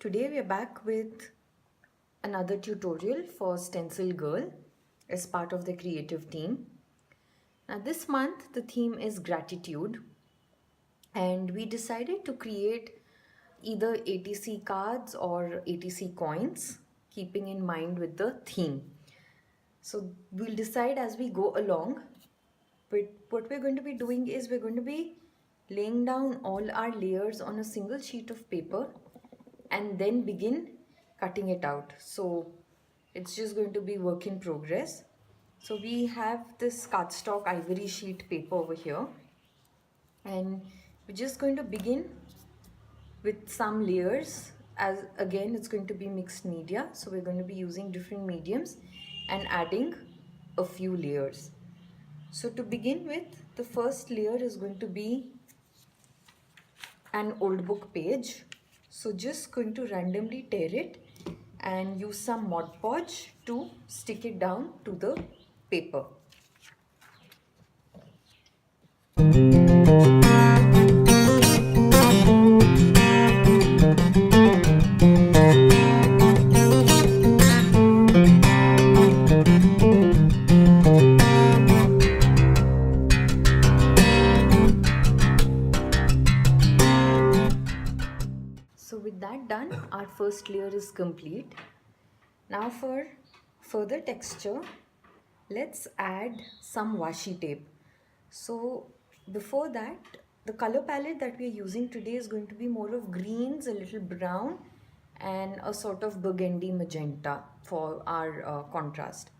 Today we are back with another tutorial for StencilGirl as part of the creative team. Now this month the theme is gratitude, and we decided to create either ATC cards or ATC coins, keeping in mind with the theme. So we'll decide as we go along, but what we're going to be doing is we're going to be laying down all our layers on a single sheet of paper and then begin cutting it out. So it's just going to be work in progress. So we have this cardstock ivory sheet paper over here, and we're just going to begin with some layers. As again, it's going to be mixed media, so we're going to be using different mediums and adding a few layers. So to begin with, the first layer is going to be an old book page. So just going to randomly tear it and use some Modpodge to stick it down to the paper. So with that done, our first layer is complete. Now for further texture, let's add some washi tape. So before that, the color palette that we are using today is going to be more of greens, a little brown, and a sort of burgundy magenta for our contrast.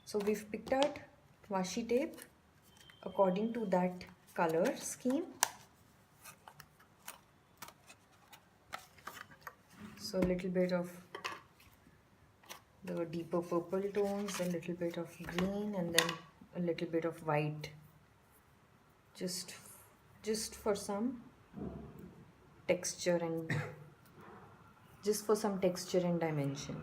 So we've picked out washi tape according to that color scheme. So a little bit of the deeper purple tones, a little bit of green, and then a little bit of white, just for some texture and dimension.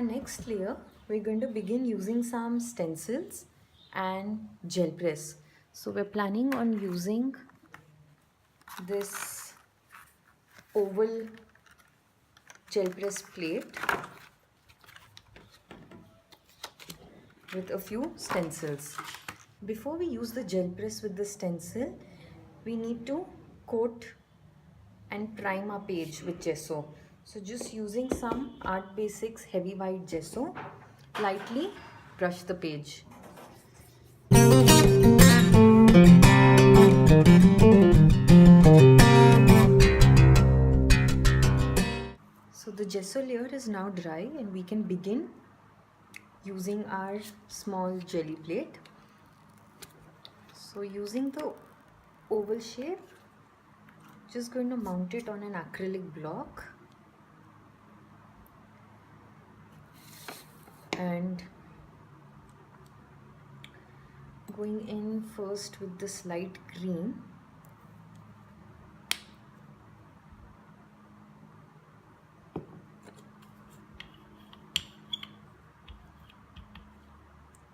Next layer, we're going to begin using some stencils and gel press. So we're planning on using this oval gel press plate with a few stencils. Before we use the gel press with the stencil, we need to coat and prime our page with gesso. So just using some Art Basics heavy white gesso, lightly brush the page. So the gesso layer is now dry, and we can begin using our small jelly plate. So using the oval shape, just going to mount it on an acrylic block. And going in first with this light green.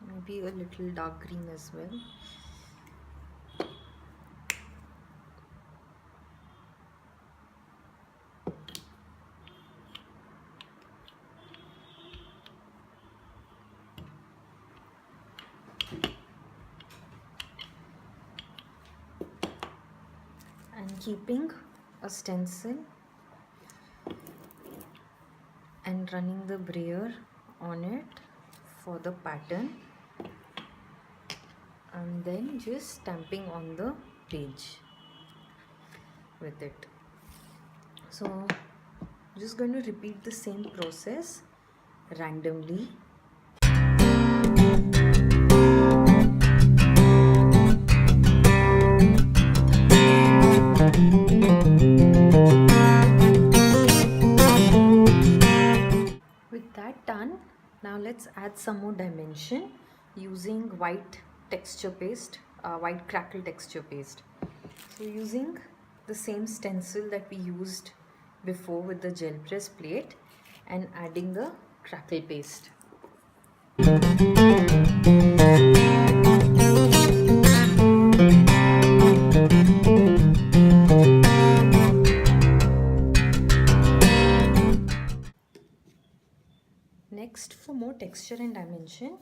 Maybe a little dark green as well. Keeping a stencil and running the brayer on it for the pattern, and then just stamping on the page with it. So just going to repeat the same process randomly. With that done, now let's add some more dimension using white texture paste, white Crackle texture paste. So using the same stencil that we used before with the gel press plate and adding the crackle paste. Next, for more texture and dimension,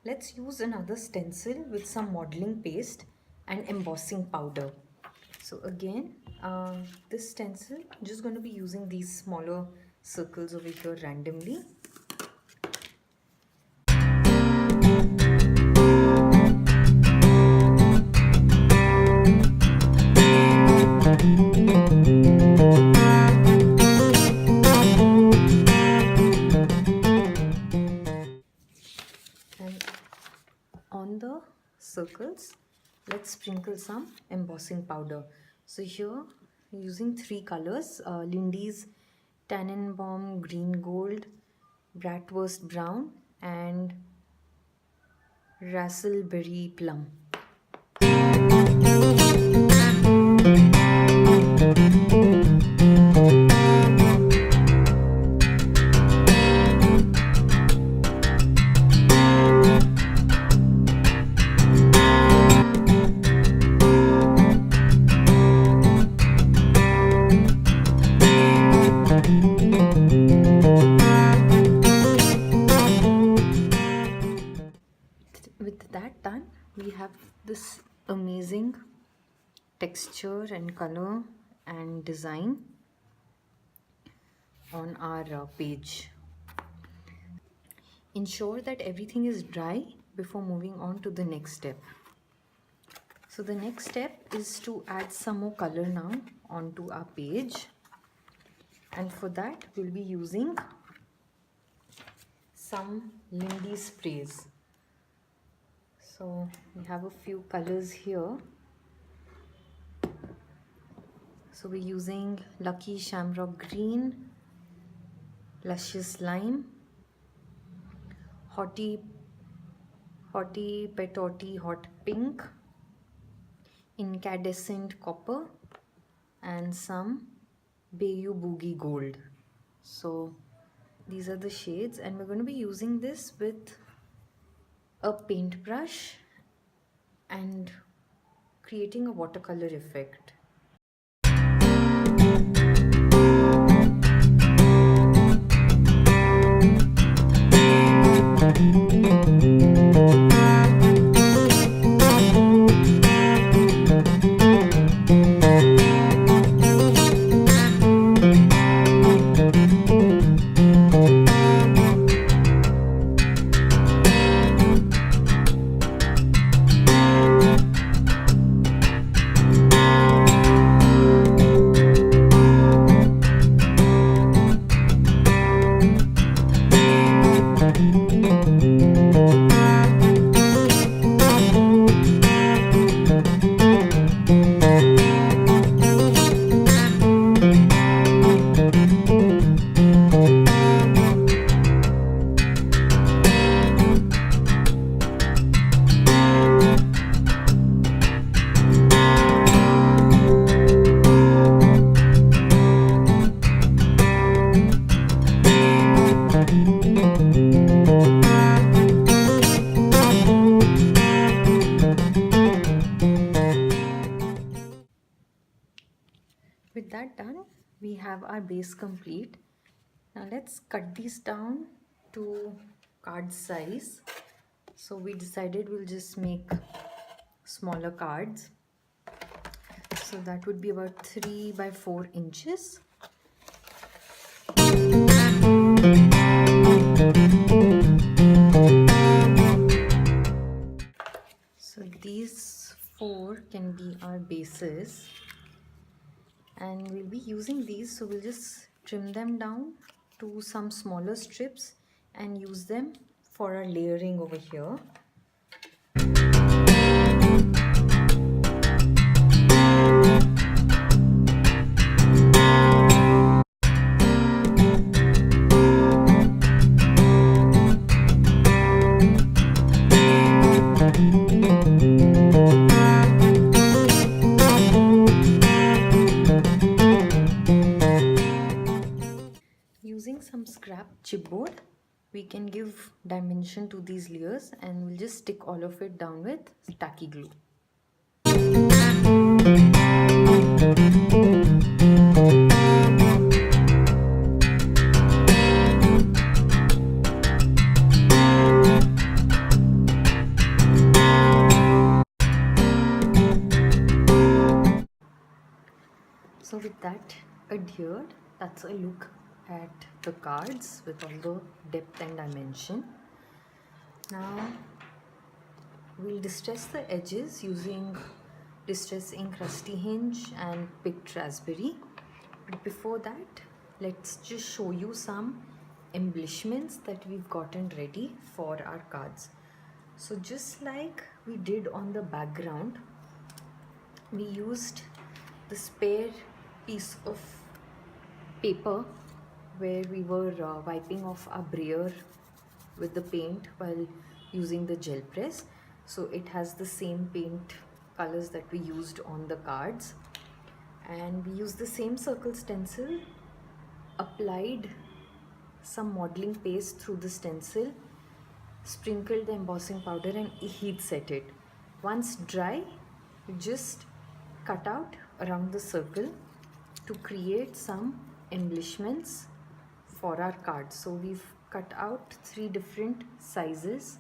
let's use another stencil with some modeling paste and embossing powder. So again, this stencil, I'm just going to be using these smaller circles over here randomly. On the circles, let's sprinkle some embossing powder. So here using 3 colors, Lindy's Tannenbaum green gold, Bratwurst brown and Razzleberry plum. With that done, we have this amazing texture and color and design on our page. Ensure that everything is dry before moving on to the next step. So the next step is to add some more color now onto our page, and for that we'll be using some Lindy sprays. So we have a few colors here. So we're using Lucky Shamrock green, Luscious lime, Hottie Patootie hot pink, Incandescent copper, and some Bayou Boogie gold. So these are the shades, and we're going to be using this with a paintbrush and creating a watercolor effect. With that done, we have our base complete. Now let's cut these down to card size. So we decided we'll just make smaller cards. So that would be about 3 by 4 inches. So these 4 can be our bases. And we'll be using these, so we'll just trim them down to some smaller strips and use them for our layering over here. we can give dimension to these layers, and we'll just stick all of it down with tacky glue. So with that adhered, that's a look at the cards with all the depth and dimension. Now we'll distress the edges using Distress Ink Rusty Hinge and Picked Razzleberry. But before that, let's just show you some embellishments that we've gotten ready for our cards. So just like we did on the background, we used the spare piece of paper where we were wiping off our brayer with the paint while using the gel press. So it has the same paint colors that we used on the cards, and we used the same circle stencil, applied some modeling paste through the stencil, sprinkled the embossing powder and heat set it. Once dry, we just cut out around the circle to create some embellishments for our cards. So we've cut out 3 different sizes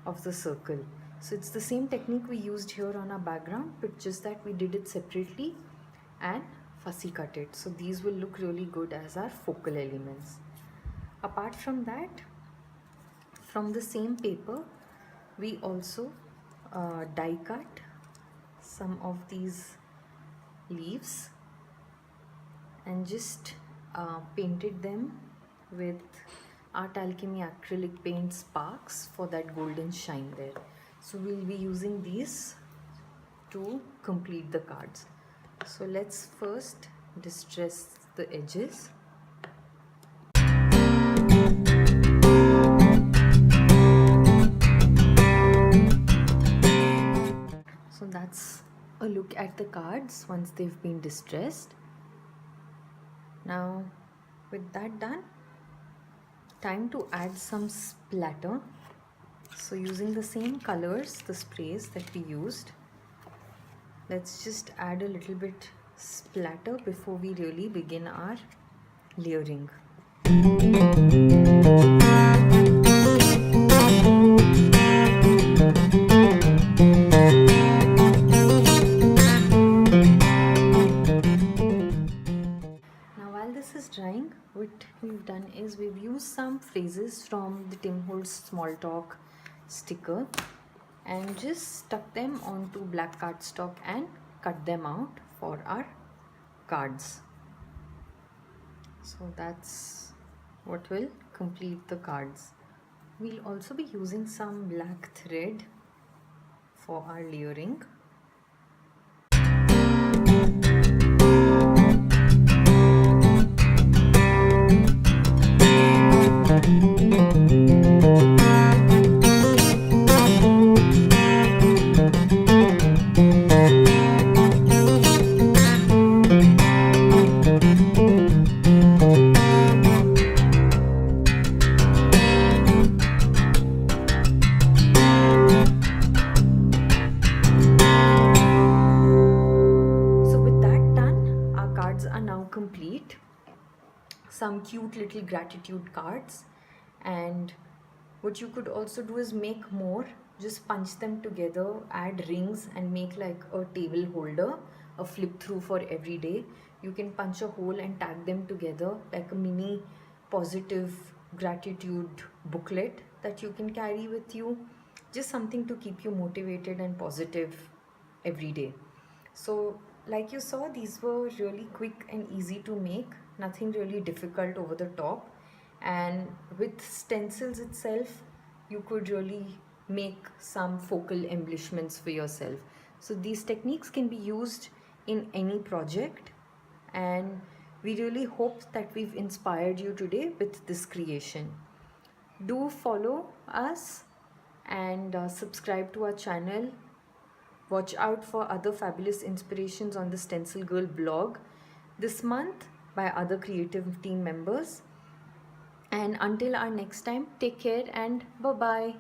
of the circle. So it's the same technique we used here on our background, but just that we did it separately and fussy cut it. So these will look really good as our focal elements. Apart from that, from the same paper, we also die cut some of these leaves and just painted them with Art Alchemy acrylic paint Sparks for that golden shine there. So we'll be using these to complete the cards. So let's first distress the edges. So that's a look at the cards once they've been distressed. Now with that done, time to add some splatter. So using the same colors, the sprays that we used, let's just add a little bit splatter before we really begin our layering. Drying, what we've done is we've used some phrases from the Tim Holtz Small Talk sticker and just stuck them onto black cardstock and cut them out for our cards. So that's what will complete the cards. We'll also be using some black thread for our layering. Some cute little gratitude cards, and what you could also do is make more, just punch them together, add rings and make like a table holder, a flip through for every day. You can punch a hole and tag them together like a mini positive gratitude booklet that you can carry with you, just something to keep you motivated and positive every day. So like you saw, these were really quick and easy to make, nothing really difficult over the top, and with stencils itself you could really make some focal embellishments for yourself. So these techniques can be used in any project, and we really hope that we've inspired you today with this creation. Do follow us and subscribe to our channel. Watch out for other fabulous inspirations on the StencilGirl blog this month by other creative team members. And until our next time, take care and bye-bye.